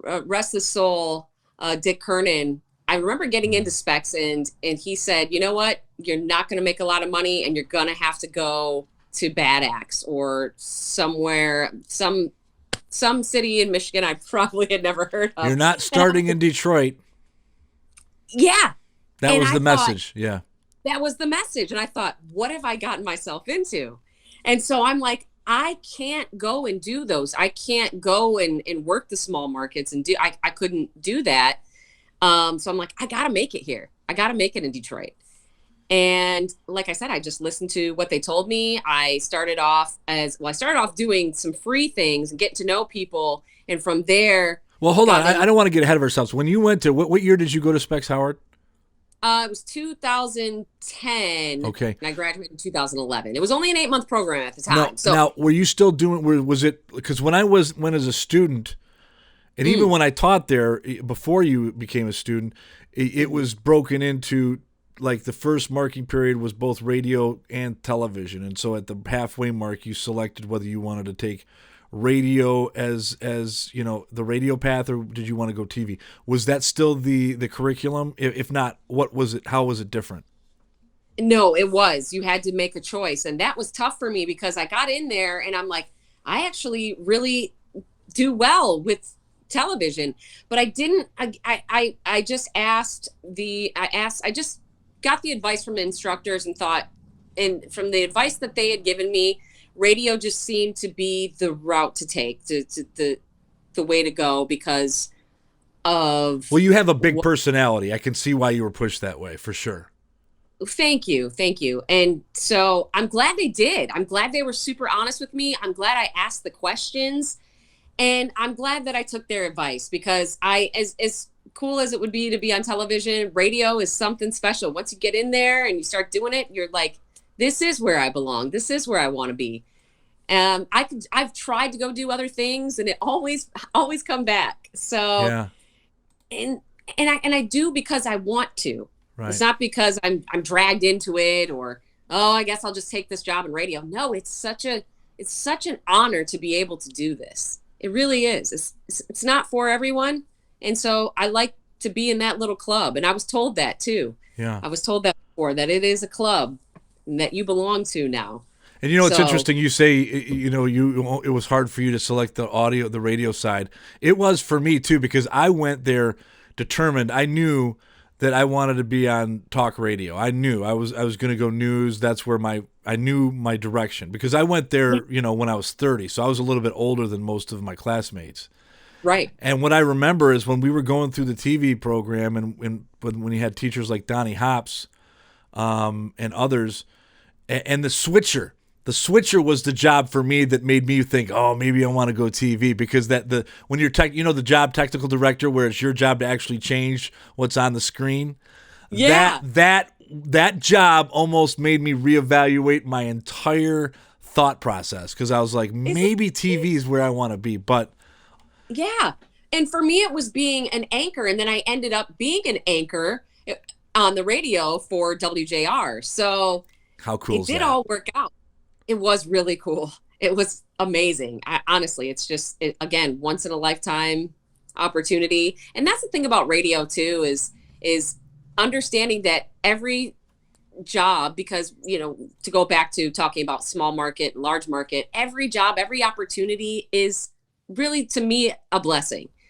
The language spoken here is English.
rest his soul, Dick Kernan, I remember getting into specs and he said, you know what, you're not going to make a lot of money and you're going to have to go to Bad Axe or somewhere, some city in Michigan I probably had never heard of. You're not starting in Detroit. Yeah. That was the message. Yeah. That was the message. And I thought, what have I gotten myself into? And so I'm like, I can't go and do those. I can't go and work the small markets and I couldn't do that. So I'm like, I got to make it here. I got to make it in Detroit. And like I said, I just listened to what they told me. I started off doing some free things and getting to know people. And from there. Well, hold on. I don't want to get ahead of ourselves. When you went to, what year did you go to Specs Howard? It was 2010. Okay. And I graduated in 2011. It was only an 8-month program at the time. Now, were you still doing, was it, because when I went as a student, and even when I taught there, before you became a student, it was broken into, like, the first marking period was both radio and television. And so at the halfway mark, you selected whether you wanted to take radio as the radio path, or did you want to go TV? Was that still the curriculum? If not, what was it? How was it different? No, it was. You had to make a choice. And that was tough for me because I got in there and I'm like, I actually really do well with television, but I didn't, I just got the advice from the instructors and thought, and from the advice that they had given me, radio just seemed to be the route to take, the way to go because of. Well, you have a big personality. I can see why you were pushed that way for sure. Thank you. And so I'm glad they did. I'm glad they were super honest with me. I'm glad I asked the questions. And I'm glad that I took their advice because as cool as it would be to be on television, radio is something special. Once you get in there and you start doing it, you're like, this is where I belong. This is where I want to be. I've tried to go do other things and it always come back. So, yeah. And I do because I want to. Right. It's not because I'm dragged into it or, I guess I'll just take this job in radio. No, it's such an honor to be able to do this. It really is. It's not for everyone. And so I like to be in that little club. And I was told that too. Yeah. I was told that before, that it is a club that you belong to now. And it's interesting. You say, it was hard for you to select the radio side. It was for me too, because I went there determined. I knew that I wanted to be on talk radio. I knew I was going to go news. That's where I knew my direction because I went there, when I was 30. So I was a little bit older than most of my classmates. Right. And what I remember is when we were going through the TV program and when you had teachers like Donnie Hops and others, and the switcher was the job for me that made me think, oh, maybe I want to go TV because when you're the job technical director where it's your job to actually change what's on the screen. Yeah. That job almost made me reevaluate my entire thought process because I was like, maybe TV is where I want to be, but. Yeah. And for me, it was being an anchor. And then I ended up being an anchor on the radio for WJR. So how cool is that? It did all work out. It was really cool. It was amazing. Honestly, it's just, again, once in a lifetime opportunity. And that's the thing about radio too, is understanding that every job, because, to go back to talking about small market, large market, every job, every opportunity is really, to me, a blessing.